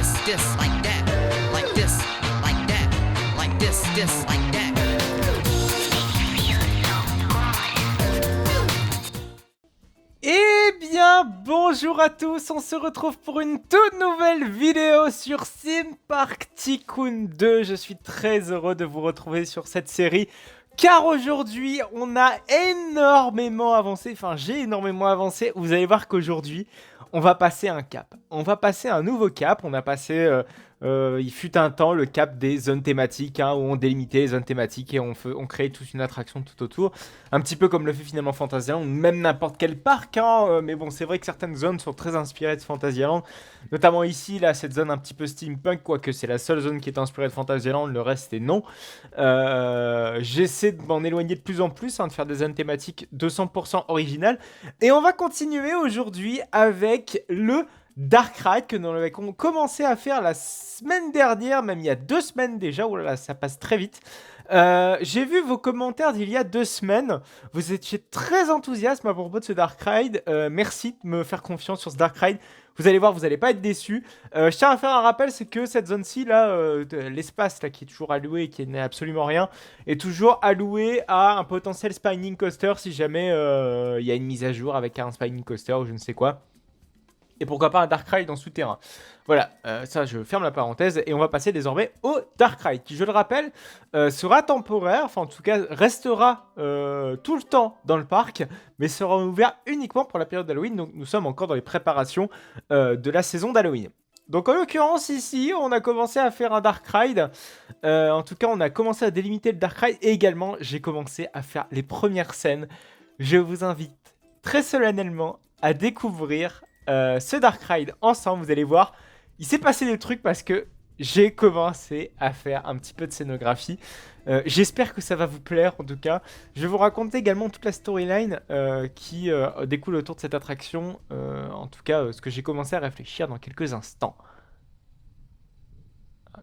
like that, like this, like that, like this, like that. Eh bien, bonjour à tous, on se retrouve pour une toute nouvelle vidéo sur Theme Park Tycoon 2. Je suis très heureux de vous retrouver sur cette série, car aujourd'hui, on a énormément avancé, enfin j'ai énormément avancé. Vous allez voir qu'aujourd'hui, on va passer un cap. On va passer un nouveau cap, on a passé... il fut un temps le cap des zones thématiques, où on délimitait les zones thématiques et on créait toute une attraction tout autour. Un petit peu comme le fait finalement Fantasyland, ou même n'importe quel parc. Mais bon, c'est vrai que certaines zones sont très inspirées de Fantasyland. Notamment ici, là, cette zone un petit peu steampunk, quoique c'est la seule zone qui est inspirée de Fantasyland, le reste est non. J'essaie de m'en éloigner de plus en plus, de faire des zones thématiques 200% originales. Et on va continuer aujourd'hui avec le Dark Ride que nous avons commencé à faire la semaine dernière, même il y a 2 semaines déjà. Oh là là, ça passe très vite. J'ai vu vos commentaires d'il y a 2 semaines. Vous étiez très enthousiaste à propos de ce Dark Ride. Merci de me faire confiance sur ce Dark Ride. Vous allez voir, vous n'allez pas être déçus. Je tiens à faire un rappel, c'est que cette zone-ci, là, l'espace là, qui est toujours alloué et qui n'est absolument rien, est toujours alloué à un potentiel spinning coaster si jamais il y a une mise à jour avec un spinning coaster ou je ne sais quoi. Et pourquoi pas un Dark Ride en souterrain. Voilà, ça je ferme la parenthèse et on va passer désormais au Dark Ride qui, je le rappelle, sera temporaire, enfin en tout cas restera tout le temps dans le parc, mais sera ouvert uniquement pour la période d'Halloween. Donc nous sommes encore dans les préparations de la saison d'Halloween. Donc en l'occurrence ici, on a commencé à faire un Dark Ride. En tout cas, on a commencé à délimiter le Dark Ride et également j'ai commencé à faire les premières scènes. Je vous invite très solennellement à découvrir ce Dark Ride ensemble. Vous allez voir, il s'est passé des trucs parce que j'ai commencé à faire un petit peu de scénographie. J'espère que ça va vous plaire en tout cas. Je vais vous raconter également toute la storyline qui découle autour de cette attraction. En tout cas, ce que j'ai commencé à réfléchir dans quelques instants.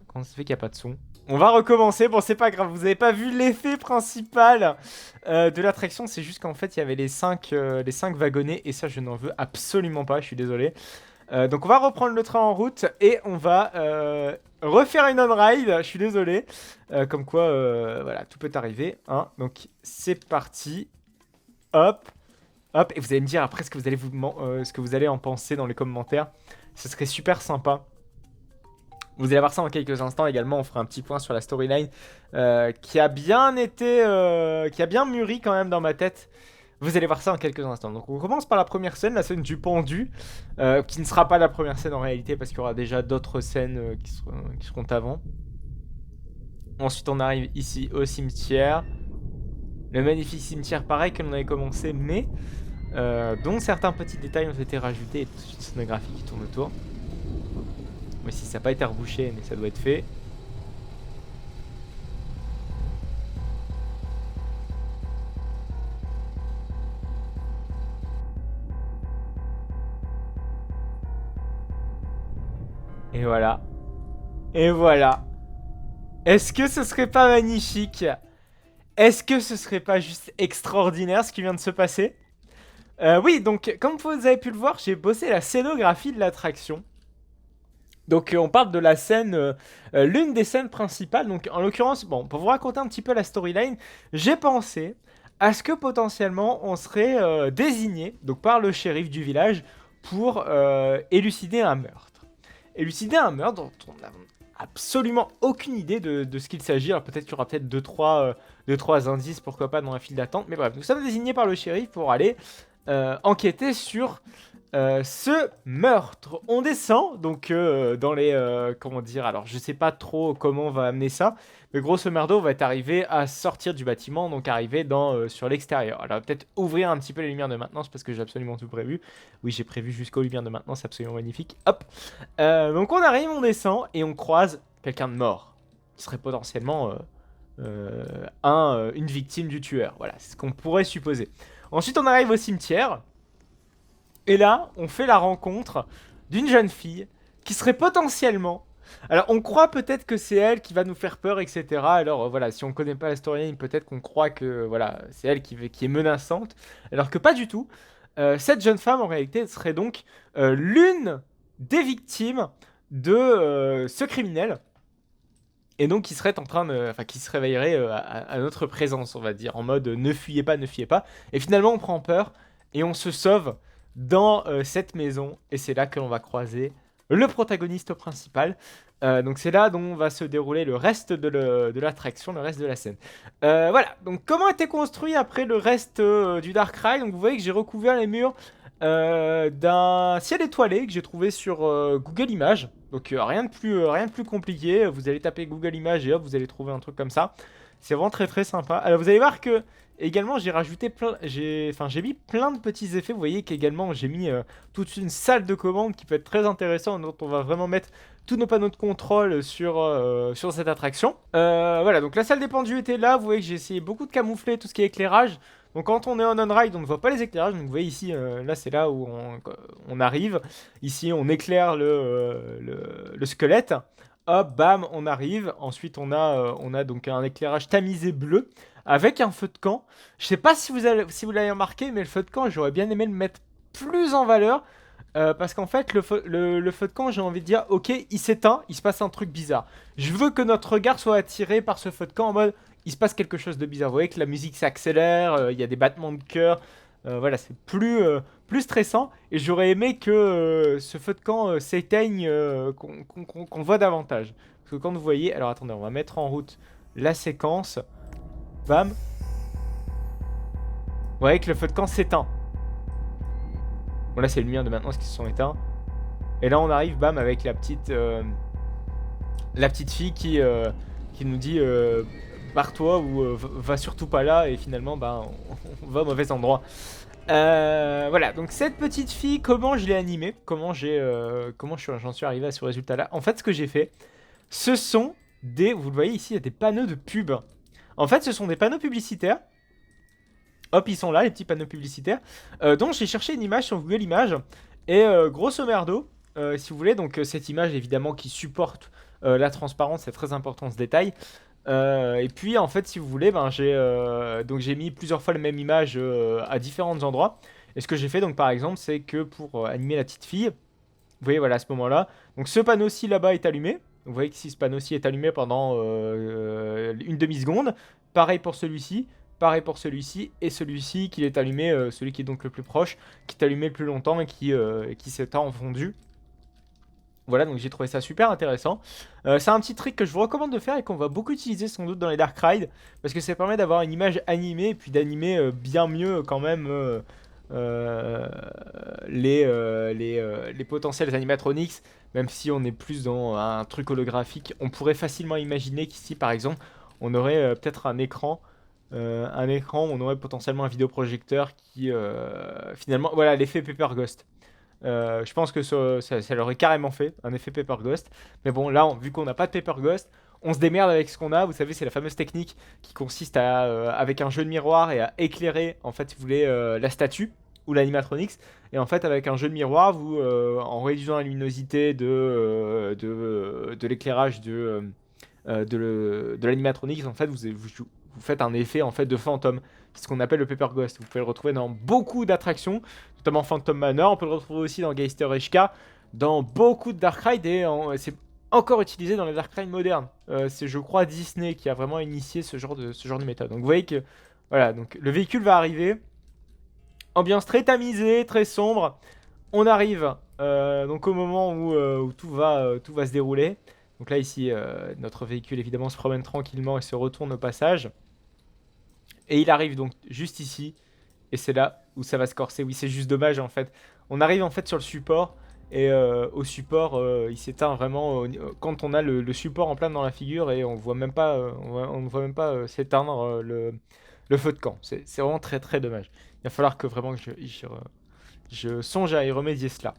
Comment ça fait qu'il n'y a pas de son? On va recommencer, bon c'est pas grave, vous avez pas vu l'effet principal de l'attraction, c'est juste qu'en fait il y avait les 5 wagonnets et ça je n'en veux absolument pas, je suis désolé. Donc on va reprendre le train en route et on va refaire une on-ride, je suis désolé. Comme quoi, voilà, tout peut arriver. Donc c'est parti, hop, hop, et vous allez me dire après ce que vous allez en penser dans les commentaires, ce serait super sympa. Vous allez voir ça dans quelques instants. Également, on fera un petit point sur la storyline qui a bien mûri quand même dans ma tête. Vous allez voir ça dans quelques instants. Donc on commence par la première scène, la scène du pendu, qui ne sera pas la première scène en réalité parce qu'il y aura déjà d'autres scènes qui seront avant. Ensuite, on arrive ici au cimetière. Le magnifique cimetière pareil que l'on avait commencé, mais dont certains petits détails ont été rajoutés et toute une scénographie qui tourne autour. Mais si ça n'a pas été rebouché, mais ça doit être fait. Et voilà. Et voilà. Est-ce que ce serait pas magnifique? Est-ce que ce serait pas juste extraordinaire ce qui vient de se passer? Oui, donc comme vous avez pu le voir, j'ai bossé la scénographie de l'attraction. Donc on parle de la scène, l'une des scènes principales. Donc en l'occurrence, bon, pour vous raconter un petit peu la storyline, j'ai pensé à ce que potentiellement on serait désigné donc par le shérif du village pour élucider un meurtre. Élucider un meurtre dont on n'a absolument aucune idée de ce qu'il s'agit. Alors peut-être qu'il y aura peut-être 2-3 indices, pourquoi pas, dans la file d'attente. Mais bref, nous sommes désignés par le shérif pour aller enquêter sur ce meurtre. On descend donc dans les comment dire, alors je sais pas trop comment on va amener ça, mais grosso merdo on va être arrivé à sortir du bâtiment, donc arriver sur l'extérieur. Alors peut-être ouvrir un petit peu les lumières de maintenance parce que j'ai absolument tout prévu. Oui, j'ai prévu jusqu'aux lumières de maintenance, c'est absolument magnifique. Hop, donc on arrive, on descend et on croise quelqu'un de mort qui serait potentiellement une victime du tueur. Voilà, c'est ce qu'on pourrait supposer. Ensuite on arrive au cimetière. Et là, on fait la rencontre d'une jeune fille qui serait potentiellement... Alors, on croit peut-être que c'est elle qui va nous faire peur, etc. Alors, voilà, si on connaît pas la storyline, peut-être qu'on croit que voilà, c'est elle qui est menaçante. Alors que pas du tout. Cette jeune femme, en réalité, serait donc l'une des victimes de ce criminel. Et donc qui serait en train de, enfin qui se réveillerait à notre présence, on va dire, en mode ne fuyez pas, ne fuyez pas. Et finalement on prend peur et on se sauve dans cette maison. Et c'est là que l'on va croiser le protagoniste principal. Donc c'est là dont va se dérouler le reste de l'attraction, le reste de la scène. Voilà, donc comment était construit après le reste du Dark Ride. Donc vous voyez que j'ai recouvert les murs d'un ciel étoilé que j'ai trouvé sur Google Images. Donc rien de plus compliqué. Vous allez taper Google Images et hop, vous allez trouver un truc comme ça. C'est vraiment très très sympa. Alors vous allez voir que également j'ai rajouté j'ai mis plein de petits effets. Vous voyez qu'également j'ai mis toute une salle de commande qui peut être très intéressante, dont on va vraiment mettre tous nos panneaux de contrôle sur cette attraction. Voilà, donc la salle des pendus était là. Vous voyez que j'ai essayé beaucoup de camoufler tout ce qui est éclairage. Donc quand on est en on-ride, on ne voit pas les éclairages. Donc vous voyez ici, là c'est là où on arrive. Ici on éclaire le squelette. Hop, bam, on arrive. Ensuite on a donc un éclairage tamisé bleu avec un feu de camp. Je sais pas si vous l'avez remarqué, mais le feu de camp, j'aurais bien aimé le mettre plus en valeur. Parce qu'en fait, le feu de camp, j'ai envie de dire, ok, il s'éteint, il se passe un truc bizarre. Je veux que notre regard soit attiré par ce feu de camp en mode, il se passe quelque chose de bizarre. Vous voyez que la musique s'accélère, il y a des battements de cœur. Voilà, c'est plus stressant. Et j'aurais aimé que ce feu de camp s'éteigne, qu'on voit davantage. Parce que quand vous voyez... Alors attendez, on va mettre en route la séquence. Bam. Vous voyez que le feu de camp s'éteint. Bon là c'est les lumières de maintenant qui se sont éteints. Et là on arrive bam avec la petite fille qui nous dit barre-toi ou va surtout pas là. Et finalement bah, on va au mauvais endroit. Voilà, donc cette petite fille, comment je l'ai animée, comment j'en suis arrivé à ce résultat là. En fait ce que j'ai fait, ce sont des, vous le voyez ici, il y a des panneaux de pub. En fait ce sont des panneaux publicitaires. Hop, ils sont là, les petits panneaux publicitaires. Donc j'ai cherché une image sur Google Images. Et grosso merdo, si vous voulez, donc cette image évidemment qui supporte la transparence, c'est très important ce détail. Et puis en fait, si vous voulez, ben, j'ai mis plusieurs fois la même image à différents endroits. Et ce que j'ai fait, donc par exemple, c'est que pour animer la petite fille, vous voyez, voilà, à ce moment-là, donc ce panneau-ci là-bas est allumé. Vous voyez que si ce panneau-ci est allumé pendant une demi-seconde, pareil pour celui-ci. Pareil pour celui-ci et celui-ci qui est allumé, celui qui est donc le plus proche, qui est allumé le plus longtemps et qui s'éteint en fondu. Voilà, donc j'ai trouvé ça super intéressant. C'est un petit trick que je vous recommande de faire et qu'on va beaucoup utiliser sans doute dans les Dark Ride. Parce que ça permet d'avoir une image animée et puis d'animer bien mieux quand même les potentiels animatronics. Même si on est plus dans un truc holographique, on pourrait facilement imaginer qu'ici par exemple, on aurait peut-être un écran où on aurait potentiellement un vidéoprojecteur qui finalement, voilà, l'effet Paper Ghost. Je pense que ça l'aurait carrément fait, un effet Paper Ghost. Mais bon, là, vu qu'on n'a pas de Paper Ghost, on se démerde avec ce qu'on a. Vous savez, c'est la fameuse technique qui consiste avec un jeu de miroir et à éclairer, en fait, si vous voulez, la statue ou l'animatronics. Et en fait, avec un jeu de miroir, vous, en réduisant la luminosité de l'éclairage de l'animatronics, en fait, vous faites un effet en fait de fantôme. C'est ce qu'on appelle le Paper Ghost. Vous pouvez le retrouver dans beaucoup d'attractions, notamment Phantom Manor. On peut le retrouver aussi dans Geister HK, dans beaucoup de Dark Ride et c'est encore utilisé dans les Dark Ride modernes. C'est, je crois, Disney qui a vraiment initié ce genre de méthode. Donc vous voyez que voilà, donc le véhicule va arriver. Ambiance très tamisée, très sombre. On arrive donc au moment où tout va se dérouler. Donc là ici, notre véhicule évidemment se promène tranquillement et se retourne au passage. Et il arrive donc juste ici. Et c'est là où ça va se corser. Oui, c'est juste dommage en fait. On arrive en fait sur le support. Et au support, il s'éteint vraiment quand on a le support en plein dans la figure. Et on voit même pas, on ne voit même pas s'éteindre le feu de camp. C'est vraiment très très dommage. Il va falloir que vraiment que je songe à y remédier cela.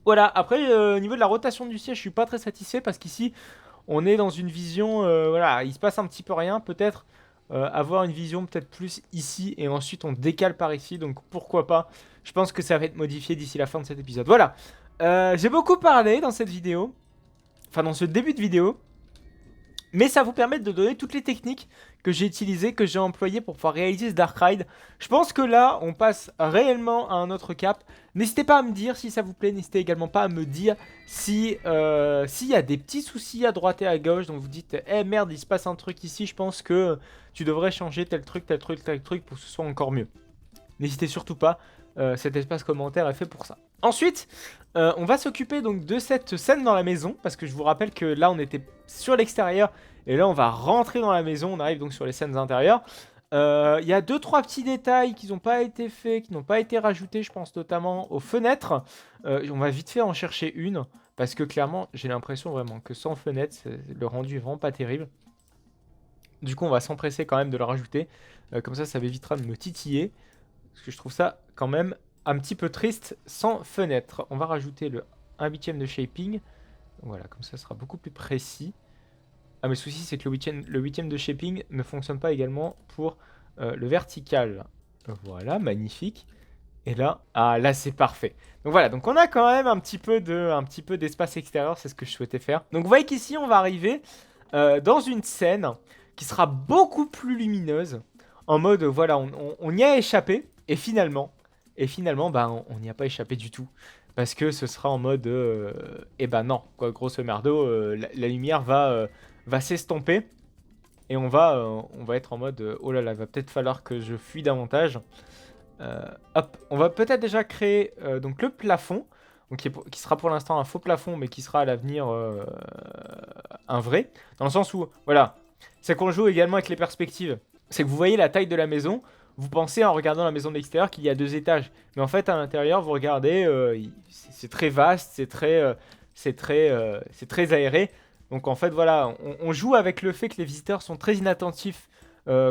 Voilà, après au niveau de la rotation du siège, je suis pas très satisfait parce qu'ici on est dans une vision, voilà, il se passe un petit peu rien, peut-être avoir une vision peut-être plus ici et ensuite on décale par ici, donc pourquoi pas. Je pense que ça va être modifié d'ici la fin de cet épisode. Voilà, j'ai beaucoup parlé dans cette vidéo, enfin dans ce début de vidéo, mais ça vous permet de donner toutes les techniques que j'ai utilisé, que j'ai employé pour pouvoir réaliser ce Dark Ride. Je pense que là, on passe réellement à un autre cap. N'hésitez pas à me dire si ça vous plaît. N'hésitez également pas à me dire si s'il y a des petits soucis à droite et à gauche. Donc vous dites, eh merde, il se passe un truc ici. Je pense que tu devrais changer tel truc pour que ce soit encore mieux. N'hésitez surtout pas. Cet espace commentaire est fait pour ça. Ensuite, on va s'occuper donc de cette scène dans la maison. Parce que je vous rappelle que là, on était sur l'extérieur. Et là, on va rentrer dans la maison. On arrive donc sur les scènes intérieures. Il y a 2-3 petits détails qui n'ont pas été faits, qui n'ont pas été rajoutés. Je pense notamment aux fenêtres. On va vite fait en chercher une. Parce que clairement, j'ai l'impression vraiment que sans fenêtre, le rendu est vraiment pas terrible. Du coup, on va s'empresser quand même de le rajouter. Comme ça m'évitera de me titiller. Parce que je trouve ça quand même un petit peu triste sans fenêtre. On va rajouter le 1/8 de shaping. Voilà, comme ça sera beaucoup plus précis. Ah, mais le souci, c'est que le 8e de shaping ne fonctionne pas également pour le vertical. Voilà, magnifique. Et là, ah, là c'est parfait. Donc voilà, donc on a quand même un petit peu d'espace extérieur, c'est ce que je souhaitais faire. Donc vous voyez qu'ici, on va arriver dans une scène qui sera beaucoup plus lumineuse. En mode, voilà, on y a échappé. Et finalement, bah, on n'y a pas échappé du tout. Parce que ce sera en mode, eh ben non, quoi, grosso merdo, la lumière va s'estomper. Et on va être en mode, oh là là, va peut-être falloir que je fuis davantage. Hop, on va peut-être déjà créer donc le plafond. Donc qui sera pour l'instant un faux plafond, mais qui sera à l'avenir un vrai. Dans le sens où, voilà, c'est qu'on joue également avec les perspectives. C'est que vous voyez la taille de la maison. Vous pensez en regardant la maison de l'extérieur qu'il y a 2 étages. Mais en fait, à l'intérieur, vous regardez, c'est très vaste, c'est très aéré. Donc en fait, voilà, on joue avec le fait que les visiteurs sont très inattentifs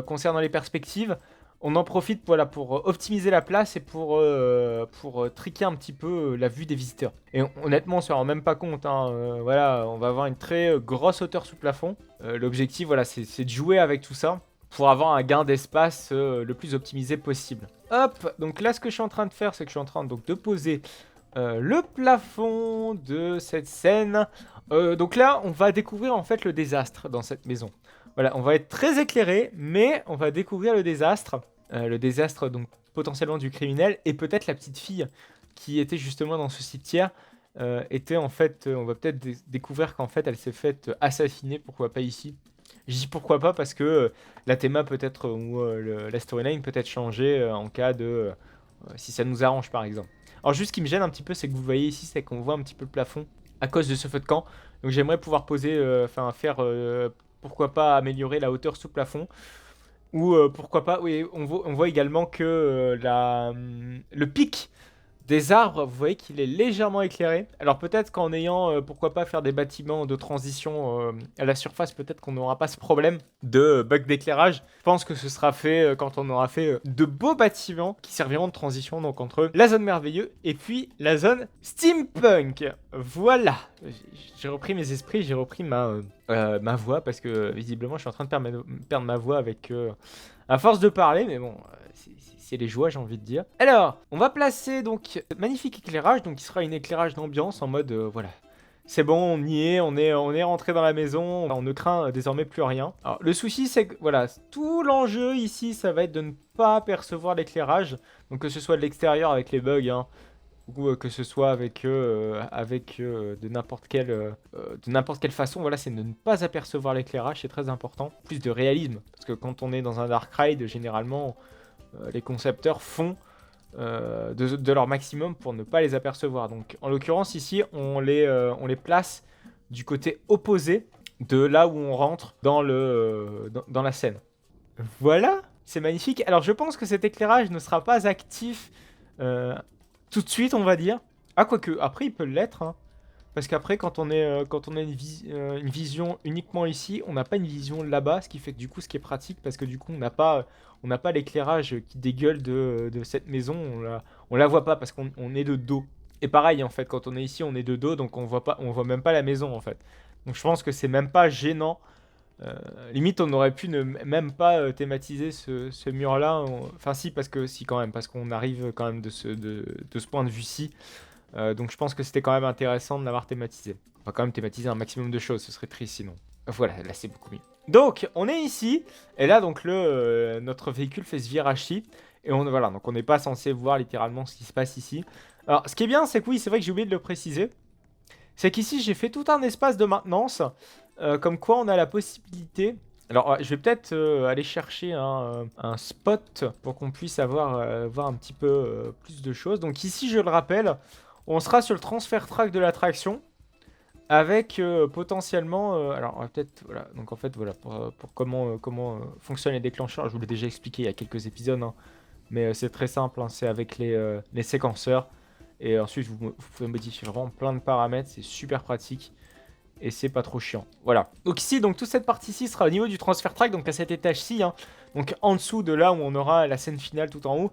concernant les perspectives. On en profite voilà, pour optimiser la place et pour triquer un petit peu la vue des visiteurs. Et honnêtement, on se rend même pas compte. Hein, voilà, on va avoir une très grosse hauteur sous plafond. L'objectif, voilà, c'est de jouer avec tout ça pour avoir un gain d'espace le plus optimisé possible. Hop, donc là, ce que je suis en train de faire, c'est que je suis en train donc, de poser le plafond de cette scène. Donc là, on va découvrir en fait le désastre dans cette maison. Voilà, on va être très éclairé, mais on va découvrir le désastre. Le désastre donc potentiellement du criminel et peut-être la petite fille qui était justement dans ce cimetière était en fait, on va peut-être découvrir qu'en fait elle s'est faite assassiner, pourquoi pas ici. Je dis pourquoi pas parce que la théma peut-être ou la storyline peut être changée en cas de si ça nous arrange par exemple. Alors juste ce qui me gêne un petit peu c'est que vous voyez ici c'est qu'on voit un petit peu le plafond à cause de ce feu de camp. Donc j'aimerais pouvoir poser, faire pourquoi pas améliorer la hauteur sous plafond. Ou pourquoi pas, oui, on voit également que le pic des arbres, vous voyez qu'il est légèrement éclairé. Alors peut-être qu'en ayant, pourquoi pas faire des bâtiments de transition à la surface, peut-être qu'on n'aura pas ce problème de bug d'éclairage. Je pense que ce sera fait quand on aura fait de beaux bâtiments qui serviront de transition donc entre la zone merveilleuse et puis la zone steampunk. Voilà, j'ai repris mes esprits, j'ai repris ma voix parce que visiblement je suis en train de perdre ma voix avec à force de parler, mais bon, c'est les joies, j'ai envie de dire. Alors, on va placer donc magnifique éclairage, donc qui sera un éclairage d'ambiance en mode, voilà, c'est bon, on y est, on est rentré dans la maison, on ne craint désormais plus rien. Alors, le souci, c'est que, voilà, tout l'enjeu ici, ça va être de ne pas percevoir l'éclairage, donc que ce soit de l'extérieur avec les bugs, hein, ou que ce soit avec de n'importe quelle façon, voilà, c'est de ne pas apercevoir l'éclairage, c'est très important. Plus de réalisme, parce que quand on est dans un Dark Ride, généralement, les concepteurs font de leur maximum pour ne pas les apercevoir. Donc en l'occurrence ici, on les place du côté opposé de là où on rentre dans la scène. Voilà, c'est magnifique. Alors je pense que cet éclairage ne sera pas actif tout de suite, on va dire. Ah, quoique, après, il peut l'être. Hein. Parce qu'après, quand on a une vision uniquement ici, on n'a pas une vision là-bas. Ce qui fait que du coup, ce qui est pratique, parce que du coup, on n'a pas l'éclairage qui dégueule de cette maison. On la voit pas parce qu'on est de dos. Et pareil, en fait, quand on est ici, on est de dos. Donc, on voit même pas la maison, en fait. Donc, je pense que c'est même pas gênant. Limite on aurait pu ne même pas thématiser ce mur là, enfin si parce qu'on arrive quand même de ce point de vue-ci, donc je pense que c'était quand même intéressant de l'avoir thématisé. On va quand même thématiser un maximum de choses, ce serait triste sinon. Voilà, là c'est beaucoup mieux. Donc, on est ici, et là, donc, notre véhicule fait ce virage-ci, et voilà, donc on n'est pas censé voir littéralement ce qui se passe ici. Alors, ce qui est bien, c'est que oui, c'est vrai que j'ai oublié de le préciser, c'est qu'ici, j'ai fait tout un espace de maintenance, comme quoi on a la possibilité... Alors, je vais peut-être aller chercher un spot pour qu'on puisse voir un petit peu plus de choses. Donc ici, je le rappelle, on sera sur le transfert track de l'attraction. Avec potentiellement... alors, on va peut-être... Voilà, donc en fait, voilà, pour comment fonctionnent les déclencheurs, je vous l'ai déjà expliqué il y a quelques épisodes, hein, mais c'est très simple, hein, c'est avec les séquenceurs. Et ensuite, vous pouvez modifier vraiment plein de paramètres, c'est super pratique. Et c'est pas trop chiant. Voilà. Donc ici, donc toute cette partie-ci sera au niveau du transfert track, donc à cet étage-ci, hein, donc en dessous de là où on aura la scène finale tout en haut.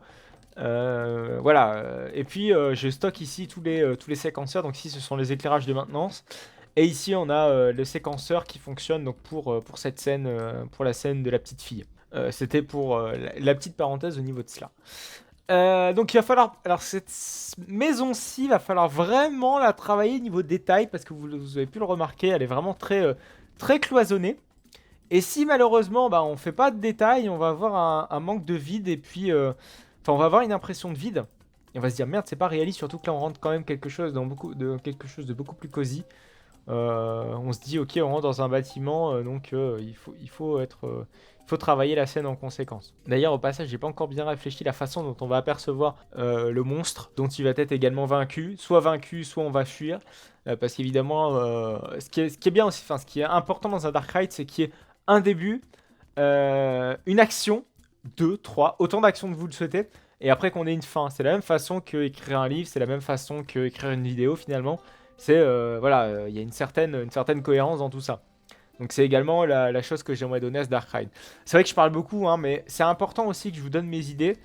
Voilà. Et puis je stocke ici tous les séquenceurs. Donc ici, ce sont les éclairages de maintenance. Et ici, on a le séquenceur qui fonctionne donc pour cette scène, pour la scène de la petite fille. C'était pour la petite parenthèse au niveau de cela. Donc il va falloir... Alors cette maison-ci, il va falloir vraiment la travailler niveau détail, parce que vous avez pu le remarquer, elle est vraiment très cloisonnée. Et si malheureusement bah, on fait pas de détails, on va avoir un manque de vide, et puis... Enfin, on va avoir une impression de vide. Et on va se dire, merde, c'est pas réaliste, surtout que là on rentre quand même quelque chose quelque chose de beaucoup plus cosy. On se dit, ok, on rentre dans un bâtiment, donc il faut travailler la scène en conséquence. D'ailleurs, au passage, j'ai pas encore bien réfléchi la façon dont on va apercevoir le monstre, dont il va être également vaincu, soit on va fuir. Parce qu'évidemment, ce qui est bien aussi, enfin, ce qui est important dans un Dark Ride, c'est qu'il y ait un début, une action, 2, 3, autant d'actions que vous le souhaitez, et après qu'on ait une fin. C'est la même façon que écrire un livre, c'est la même façon que écrire une vidéo finalement. C'est, voilà, il y a une certaine cohérence dans tout ça. Donc c'est également la chose que j'aimerais donner à ce Dark Ride. C'est vrai que je parle beaucoup, hein, mais c'est important aussi que je vous donne mes idées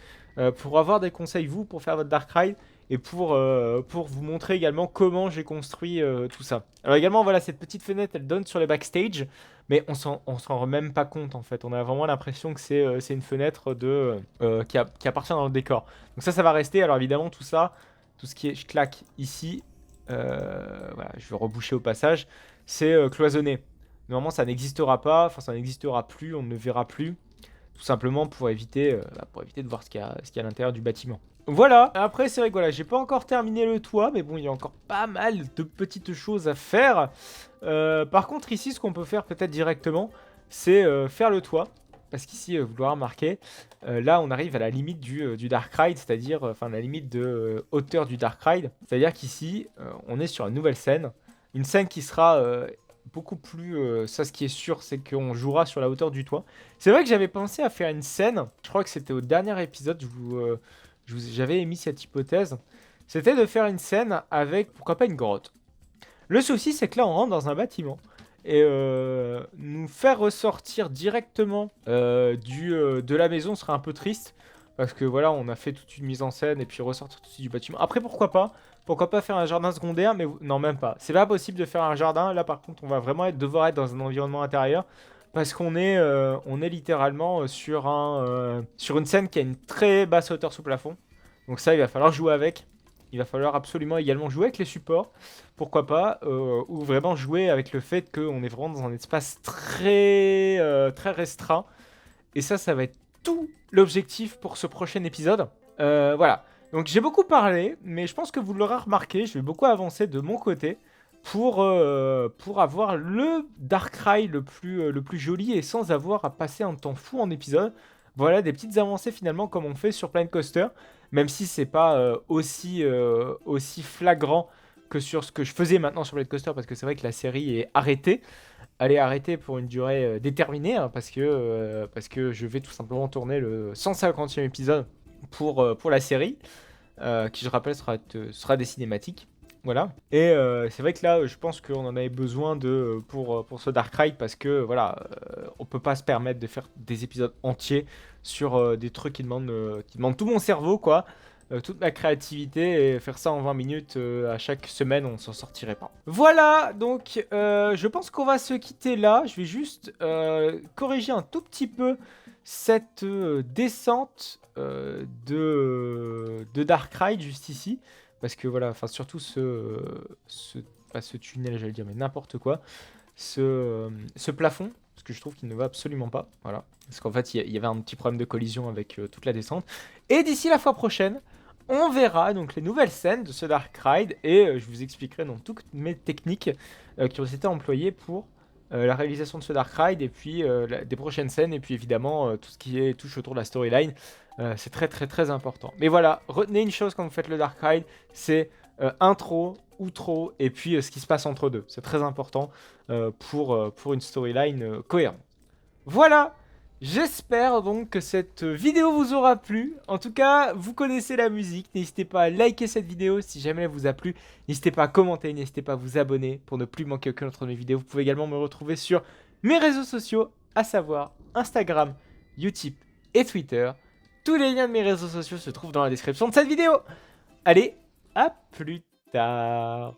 pour avoir des conseils, vous, pour faire votre Dark Ride, et pour vous montrer également comment j'ai construit tout ça. Alors également, voilà, cette petite fenêtre, elle donne sur les backstage, mais on s'en rend même pas compte, en fait. On a vraiment l'impression que c'est une fenêtre qui appartient dans le décor. Donc ça va rester. Alors évidemment, tout ça, tout ce qui est, je claque ici, voilà, je vais reboucher au passage, c'est cloisonné. Normalement, ça n'existera pas, enfin ça n'existera plus, on ne le verra plus, tout simplement pour éviter de voir ce qu'il y a à l'intérieur du bâtiment. Voilà, après c'est vrai que voilà, j'ai pas encore terminé le toit, mais bon, il y a encore pas mal de petites choses à faire. Par contre, ici, ce qu'on peut faire peut-être directement, c'est faire le toit. Parce qu'ici, vous l'aurez remarqué, là, on arrive à la limite du Dark Ride, c'est-à-dire, enfin, la limite de hauteur du Dark Ride. C'est-à-dire qu'ici, on est sur une nouvelle scène. Une scène qui sera beaucoup plus... ça, ce qui est sûr, c'est qu'on jouera sur la hauteur du toit. C'est vrai que j'avais pensé à faire une scène, je crois que c'était au dernier épisode, j'avais émis cette hypothèse. C'était de faire une scène avec, pourquoi pas, une grotte. Le souci, c'est que là, on rentre dans un bâtiment. Et nous faire ressortir directement de la maison serait un peu triste. Parce que voilà, on a fait toute une mise en scène et puis ressortir tout de suite du bâtiment. Après, pourquoi pas? Pourquoi pas faire un jardin secondaire? Mais non, même pas. C'est pas possible de faire un jardin. Là, par contre, on va vraiment devoir être dans un environnement intérieur. Parce on est littéralement sur une scène qui a une très basse hauteur sous plafond. Donc ça, il va falloir jouer avec. Il va falloir absolument également jouer avec les supports, pourquoi pas, ou vraiment jouer avec le fait qu'on est vraiment dans un espace très restreint. Et ça va être tout l'objectif pour ce prochain épisode. Voilà, donc j'ai beaucoup parlé, mais je pense que vous l'aurez remarqué, je vais beaucoup avancer de mon côté pour avoir le Dark Ride le plus joli et sans avoir à passer un temps fou en épisode. Voilà, des petites avancées finalement comme on fait sur Planet Coaster. Même si c'est pas aussi flagrant que sur ce que je faisais maintenant sur Planet Coaster, parce que c'est vrai que la série est arrêtée. Elle est arrêtée pour une durée déterminée, hein, parce que je vais tout simplement tourner le 150e épisode pour la série, qui je rappelle sera des cinématiques. Voilà. Et c'est vrai que là, je pense qu'on en avait besoin pour ce Dark Ride, parce que voilà, on peut pas se permettre de faire des épisodes entiers sur des trucs qui demandent tout mon cerveau, quoi, toute ma créativité, et faire ça en 20 minutes à chaque semaine, on s'en sortirait pas. Voilà, donc je pense qu'on va se quitter là. Je vais juste corriger un tout petit peu cette descente de Dark Ride juste ici. Parce que voilà, enfin surtout pas ce tunnel, j'allais dire, mais n'importe quoi. Ce plafond, parce que je trouve qu'il ne va absolument pas. Voilà. Parce qu'en fait, il y avait un petit problème de collision avec toute la descente. Et d'ici la fois prochaine, on verra donc les nouvelles scènes de ce Dark Ride et je vous expliquerai donc toutes mes techniques qui ont été employées pour la réalisation de ce Dark Ride et puis des prochaines scènes et puis évidemment tout ce qui touche autour de la storyline. C'est très très très important. Mais voilà, retenez une chose quand vous faites le Dark Ride, c'est intro, outro et puis ce qui se passe entre deux. C'est très important pour une storyline cohérente. Voilà, j'espère donc que cette vidéo vous aura plu. En tout cas, vous connaissez la musique. N'hésitez pas à liker cette vidéo si jamais elle vous a plu. N'hésitez pas à commenter, n'hésitez pas à vous abonner pour ne plus manquer aucune autre de mes vidéos. Vous pouvez également me retrouver sur mes réseaux sociaux, à savoir Instagram, Utip et Twitter. Tous les liens de mes réseaux sociaux se trouvent dans la description de cette vidéo. Allez, à plus tard.